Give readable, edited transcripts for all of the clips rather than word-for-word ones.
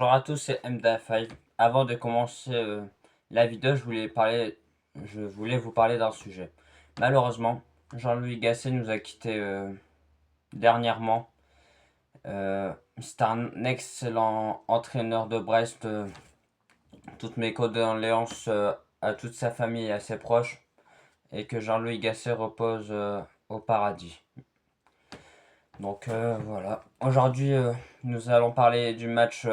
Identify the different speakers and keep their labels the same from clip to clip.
Speaker 1: Bonjour à tous, c'est MDA5. Avant de commencer la vidéo, je voulais vous parler d'un sujet. Malheureusement, Jean-Louis Gasset nous a quittés dernièrement. C'est un excellent entraîneur de Brest. Toutes mes condoléances à toute sa famille et à ses proches. Et que Jean-Louis Gasset repose au paradis. Donc voilà. Aujourd'hui, nous allons parler du match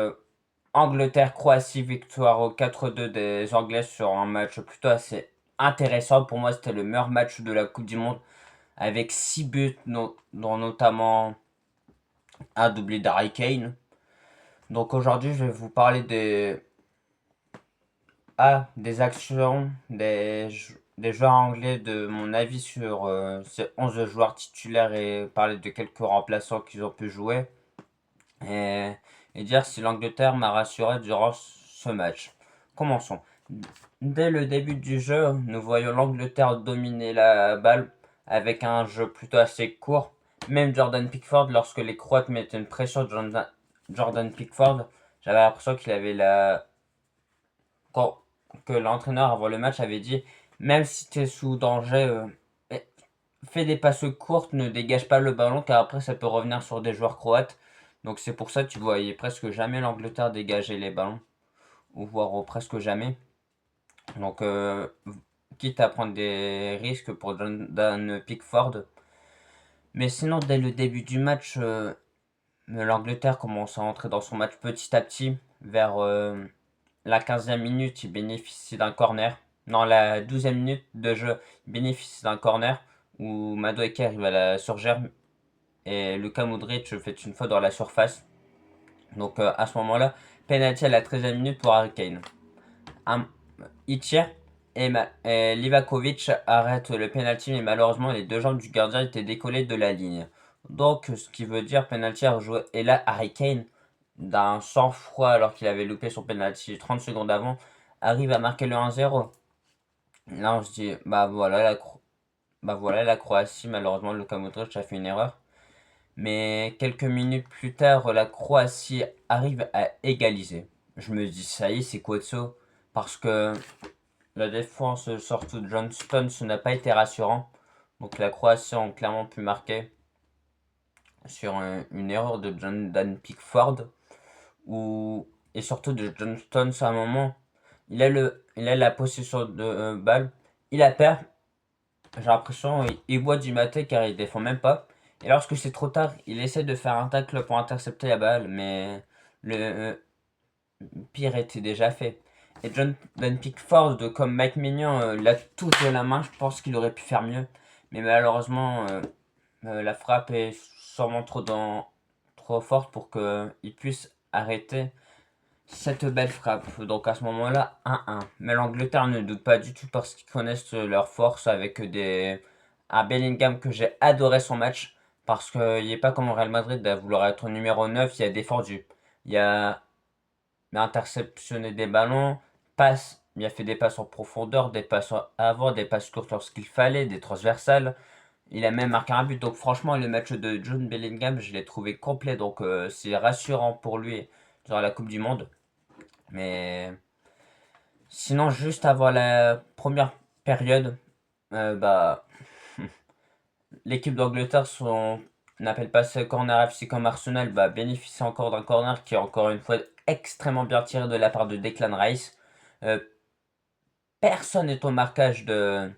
Speaker 1: Angleterre-Croatie, victoire au 4-2 des Anglais sur un match plutôt assez intéressant. Pour moi, c'était le meilleur match de la Coupe du Monde avec 6 buts, dont notamment un doublé d'Harry Kane. Donc aujourd'hui, je vais vous parler des actions, des joueurs anglais, de mon avis sur ces 11 joueurs titulaires et parler de quelques remplaçants qu'ils ont pu jouer. Et, et dire si l'Angleterre m'a rassuré durant ce match. Commençons. Dès le début du jeu, nous voyons l'Angleterre dominer la balle avec un jeu plutôt assez court. Même Jordan Pickford, lorsque les Croates mettaient une pression sur Jordan Pickford, j'avais l'impression qu'il avait que l'entraîneur avant le match avait dit, même si tu es sous danger, fais des passes courtes, ne dégage pas le ballon car après ça peut revenir sur des joueurs croates. Donc c'est pour ça que tu voyais presque jamais l'Angleterre dégager les ballons, ou voire presque jamais. Donc quitte à prendre des risques pour Dan Pickford. Mais sinon, dès le début du match, l'Angleterre commence à entrer dans son match petit à petit. Vers la 15e minute, il bénéficie d'un corner. Non, la 12e minute de jeu, il bénéficie d'un corner où Madueke arrive à la surgère et Luka Modric fait une faute dans la surface. Donc à ce moment-là, penalty à la 13e minute pour Harry Kane. Un, il tire et Livakovic arrête le penalty, mais malheureusement les deux jambes du gardien étaient décollées de la ligne. Donc ce qui veut dire penalty à rejouer. Et là Harry Kane, d'un sang-froid alors qu'il avait loupé son penalty 30 secondes avant, arrive à marquer le 1-0. Là on se dit bah voilà la Croatie, malheureusement Luka Modric a fait une erreur. Mais quelques minutes plus tard, la Croatie arrive à égaliser. Je me dis, ça y est, c'est quoi de ça? Parce que la défense, surtout de John Stones, n'a pas été rassurant. Donc la Croatie a clairement pu marquer sur une erreur de John Dan Pickford. Et surtout de John Stones à un moment. Il a la possession de balle. Il la perd. J'ai l'impression il boit du maté car il défend même pas. Et lorsque c'est trop tard, il essaie de faire un tacle pour intercepter la balle, mais le pire était déjà fait. Et John Pickford, comme Mike Mignon, l'a tout de la main, je pense qu'il aurait pu faire mieux. Mais malheureusement, la frappe est sûrement trop forte pour qu'il puisse arrêter cette belle frappe. Donc à ce moment-là, 1-1. Mais l'Angleterre ne doute pas du tout parce qu'ils connaissent leur force avec un Bellingham que j'ai adoré son match. Parce qu'il n'est pas comme au Real Madrid à vouloir être numéro 9, il y a défendu. Il a interceptionné des ballons, il a fait des passes en profondeur, des passes avant, des passes courtes lorsqu'il fallait, des transversales. Il a même marqué un but. Donc franchement, le match de John Bellingham, je l'ai trouvé complet. Donc c'est rassurant pour lui durant la Coupe du Monde. Mais sinon, juste avant la première période, bah, l'équipe d'Angleterre, n'appelle pas ce corner FC comme Arsenal, bah, bénéficie encore d'un corner qui est encore une fois extrêmement bien tiré de la part de Declan Rice. Euh, Personne n'est au marquage de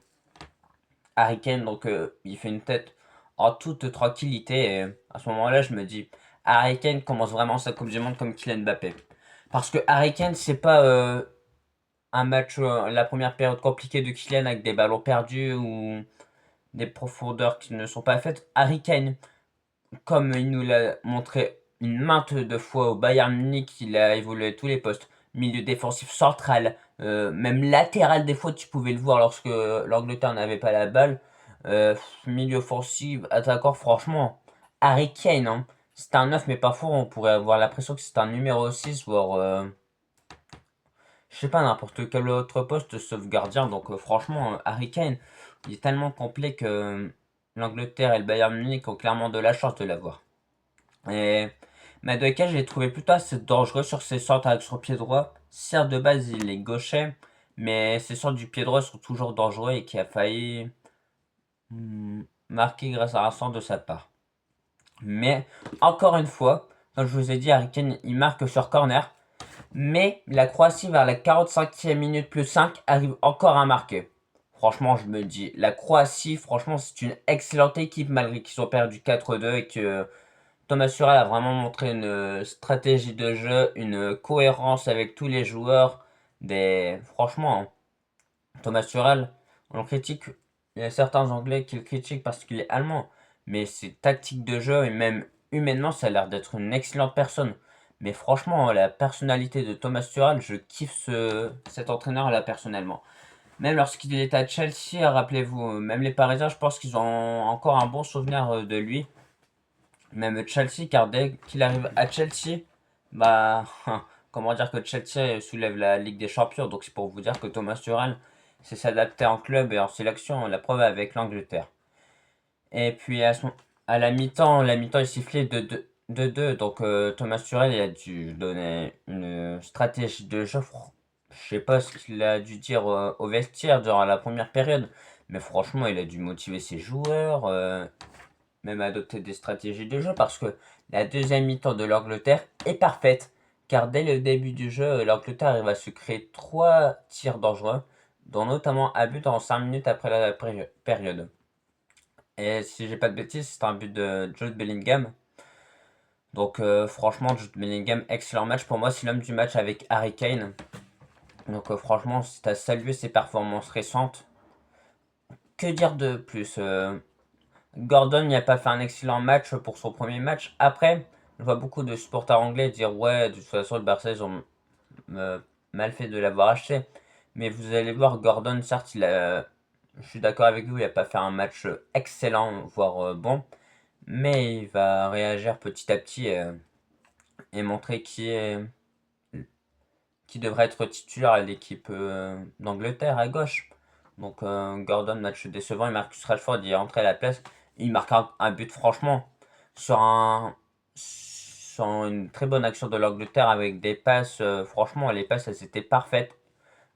Speaker 1: Harry Kane, donc il fait une tête en toute tranquillité. Et à ce moment-là, je me dis, Harry Kane commence vraiment sa Coupe du Monde comme Kylian Mbappé. Parce que Harry Kane, c'est pas un match, la première période compliquée de Kylian avec des ballons perdus ou des profondeurs qui ne sont pas faites. Harry Kane, comme il nous l'a montré une mainte de fois au Bayern Munich, il a évolué à tous les postes. Milieu défensif central, même latéral des fois tu pouvais le voir lorsque l'Angleterre n'avait pas la balle. Milieu offensif, attaquant, franchement, Harry Kane, hein, c'est un 9 mais parfois on pourrait avoir l'impression que c'est un numéro 6 voire je sais pas, n'importe quel autre poste sauf gardien. Donc franchement, Harry Kane, il est tellement complet que l'Angleterre et le Bayern Munich ont clairement de la chance de l'avoir. Et Madueke, je l'ai trouvé plutôt assez dangereux sur ses centres avec son pied droit. Certes, de base, il est gaucher, mais ses centres du pied droit sont toujours dangereux et qui a failli marquer grâce à un centre de sa part. Mais, encore une fois, comme je vous ai dit, Harry Kane, il marque sur corner. Mais la Croatie, vers la 45e minute plus 5, arrive encore à marquer. Franchement, je me dis, la Croatie, franchement, c'est une excellente équipe malgré qu'ils ont perdu 4-2 et que Thomas Tuchel a vraiment montré une stratégie de jeu, une cohérence avec tous les joueurs. Franchement, hein, Thomas Tuchel, on le critique. Il y a certains Anglais qui le critiquent parce qu'il est allemand. Mais ses tactiques de jeu et même humainement, ça a l'air d'être une excellente personne. Mais franchement, la personnalité de Thomas Tuchel, je kiffe cet entraîneur-là personnellement. Même lorsqu'il était à Chelsea, rappelez-vous, même les Parisiens, je pense qu'ils ont encore un bon souvenir de lui. Même Chelsea, car dès qu'il arrive à Chelsea, bah, comment dire que Chelsea soulève la Ligue des Champions. Donc c'est pour vous dire que Thomas Tuchel sait s'adapter en club et en sélection. La preuve avec l'Angleterre. Et puis à la mi-temps est sifflé de 2. Donc Thomas Tuchel il a dû donner une stratégie de jeu. Je sais pas ce qu'il a dû dire au vestiaire durant la première période. Mais franchement, il a dû motiver ses joueurs. Même adopter des stratégies de jeu parce que la deuxième mi-temps de l'Angleterre est parfaite. Car dès le début du jeu, l'Angleterre arrive à se créer 3 tirs dangereux, dont notamment un but en 5 minutes après la période. Et si j'ai pas de bêtises, c'est un but de Jude Bellingham. Donc franchement, Jude Bellingham, excellent match. Pour moi, c'est l'homme du match avec Harry Kane. Donc franchement, c'est à saluer ses performances récentes. Que dire de plus Gordon n'a pas fait un excellent match pour son premier match. Après, je vois beaucoup de supporters anglais dire ouais, de toute façon, le Barça, ils ont mal fait de l'avoir acheté. Mais vous allez voir, Gordon, certes, je suis d'accord avec vous, il n'a pas fait un match excellent, voire bon. Mais il va réagir petit à petit et montrer qui devrait être titulaire à l'équipe d'Angleterre à gauche. Donc Gordon, match décevant, et Marcus Rashford il est rentré à la place. Il marque un but franchement sur sur une très bonne action de l'Angleterre avec des passes. Franchement, les passes elles étaient parfaites.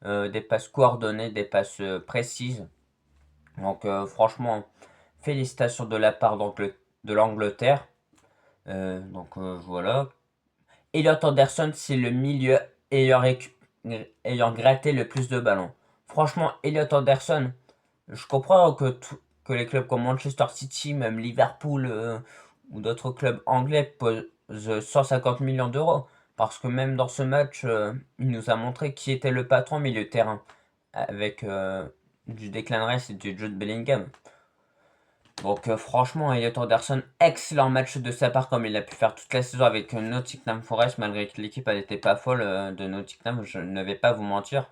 Speaker 1: Des passes coordonnées, des passes précises. Donc franchement, félicitations de la part de l'Angleterre. Voilà. Elliot Anderson, c'est le milieu ayant, ayant gratté le plus de ballons. Franchement, Elliot Anderson, je comprends que les clubs comme Manchester City, même Liverpool ou d'autres clubs anglais posent 150 millions d'euros. Parce que même dans ce match, il nous a montré qui était le patron au milieu de terrain. Avec du Declan Rice et du Jude Bellingham. Donc franchement, Elliot Anderson, excellent match de sa part comme il a pu faire toute la saison avec Nottingham Forest, malgré que l'équipe n'était pas folle de Nottingham, je ne vais pas vous mentir.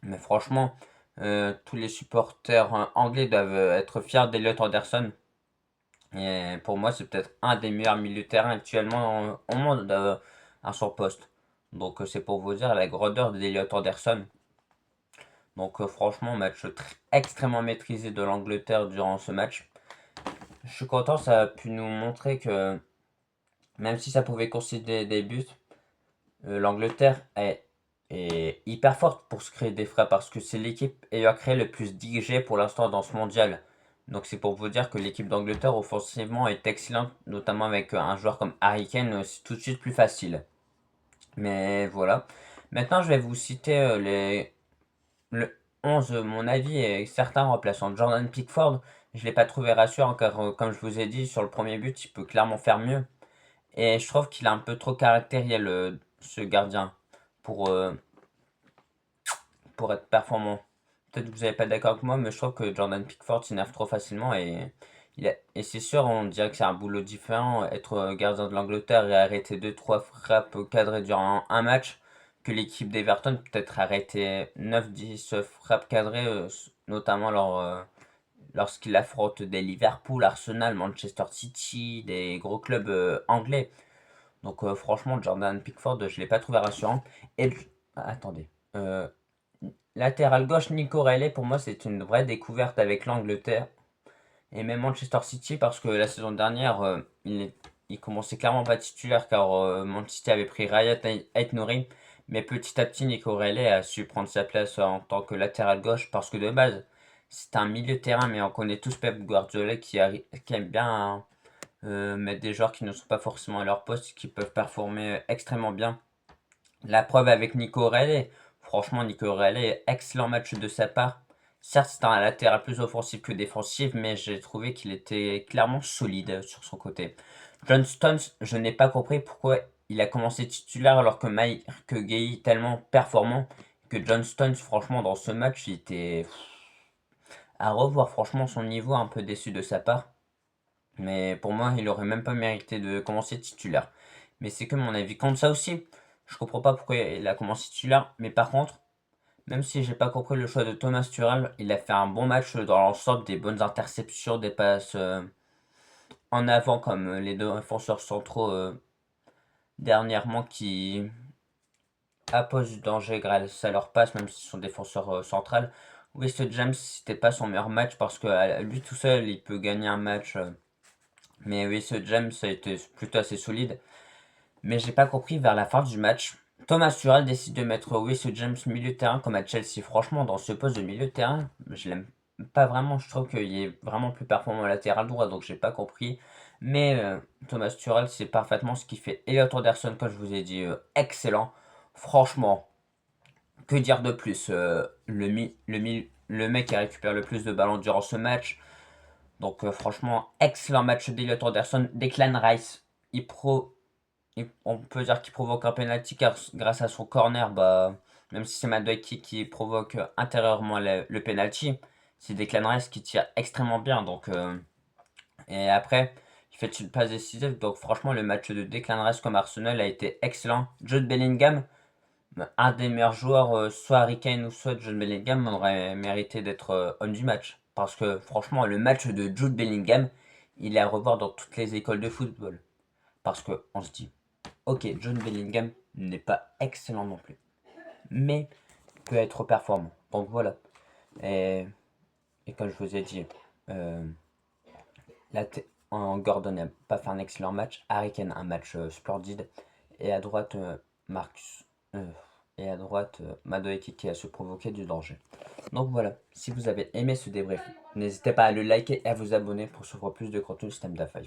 Speaker 1: Mais franchement, tous les supporters anglais doivent être fiers d'Elliot Anderson. Et pour moi, c'est peut-être un des meilleurs milieux de terrain actuellement au monde à son poste. Donc c'est pour vous dire la grandeur d'Elliot Anderson. Donc franchement, match extrêmement maîtrisé de l'Angleterre durant ce match. Je suis content, ça a pu nous montrer que même si ça pouvait concéder des buts, l'Angleterre est hyper forte pour se créer des frappes parce que c'est l'équipe ayant créé le plus d'XG pour l'instant dans ce mondial. Donc c'est pour vous dire que l'équipe d'Angleterre offensivement est excellente, notamment avec un joueur comme Harry Kane, c'est tout de suite plus facile. Mais voilà. Maintenant, je vais vous citer le 11, mon avis, et certains remplaçants. Jordan Pickford, je ne l'ai pas trouvé rassurant car, comme je vous ai dit, sur le premier but, il peut clairement faire mieux. Et je trouve qu'il a un peu trop caractériel, ce gardien, pour, euh, pour être performant. Peut-être que vous n'êtes pas d'accord avec moi, mais je trouve que Jordan Pickford s'énerve trop facilement et c'est sûr, on dirait que c'est un boulot différent, être gardien de l'Angleterre et arrêter deux trois frappes cadrées durant un match, que l'équipe d'Everton peut-être arrêter 9-10 frappes cadrées, notamment lorsqu'il affronte des Liverpool, Arsenal, Manchester City, des gros clubs anglais. Donc franchement, Jordan Pickford, je ne l'ai pas trouvé rassurant. Et attendez. Euh, Latéral gauche, Nico Reilly, pour moi, c'est une vraie découverte avec l'Angleterre et même Manchester City parce que la saison dernière, il commençait clairement pas titulaire car Manchester avait pris Riyad Aït-Nouri. Mais petit à petit, Nico Reilly a su prendre sa place en tant que latéral gauche parce que de base, c'est un milieu de terrain, mais on connaît tous Pep Guardiola qui aime bien mettre des joueurs qui ne sont pas forcément à leur poste, qui peuvent performer extrêmement bien. La preuve avec Nico Reilly. Franchement, Nico Reilly, excellent match de sa part. Certes, c'est un latéral plus offensif que défensif, mais j'ai trouvé qu'il était clairement solide sur son côté. John Stones, je n'ai pas compris pourquoi il a commencé titulaire alors que Mike Gueye est tellement performant que John Stones, franchement, dans ce match, il était à revoir. Franchement, son niveau un peu déçu de sa part. Mais pour moi, il aurait même pas mérité de commencer titulaire. Mais c'est que mon avis. Contre ça aussi, je comprends pas pourquoi il a commencé titulaire. Mais par contre, même si j'ai pas compris le choix de Thomas Tuchel, il a fait un bon match dans l'ensemble, des bonnes interceptions, des passes en avant comme les deux défenseurs centraux dernièrement qui apposent du danger grâce à leur passe, même si ce sont défenseurs centrales. Oui, ce James, c'était pas son meilleur match parce que lui tout seul, il peut gagner un match. Mais oui, ce James a été plutôt assez solide. Mais j'ai pas compris vers la fin du match. Thomas Tuchel décide de mettre Reece James milieu de terrain comme à Chelsea. Franchement, dans ce poste de milieu de terrain, je l'aime pas vraiment. Je trouve qu'il est vraiment plus performant latéral droit, donc j'ai pas compris. Mais Thomas Tuchel, c'est parfaitement ce qu'il fait. Elliot Anderson, comme je vous ai dit, excellent. Franchement, que dire de plus le mec qui récupère le plus de ballons durant ce match. Donc franchement, excellent match d'Elliot Anderson. Declan Rice, il pro on peut dire qu'il provoque un penalty car grâce à son corner, bah, même si c'est Madueke qui provoque intérieurement le penalty, c'est Declan Rice qui tire extrêmement bien. Donc, et après, il fait une passe décisive. Donc franchement, le match de Declan Rice comme Arsenal a été excellent. Jude Bellingham, un des meilleurs joueurs, soit Harry Kane ou soit Jude Bellingham, aurait mérité d'être homme du match. Parce que franchement, le match de Jude Bellingham, il est à revoir dans toutes les écoles de football. Parce que on se dit, ok, John Bellingham n'est pas excellent non plus, mais peut être performant. Donc voilà. Et, et comme je vous ai dit, euh, Gordon n'a pas fait un excellent match. Harry Kane un match splendide. Et à droite, Marcus. Et à droite, Madueke qui a se provoquer du danger. Donc voilà. Si vous avez aimé ce débrief, n'hésitez pas à le liker et à vous abonner pour suivre plus de contenu Système d'affaires.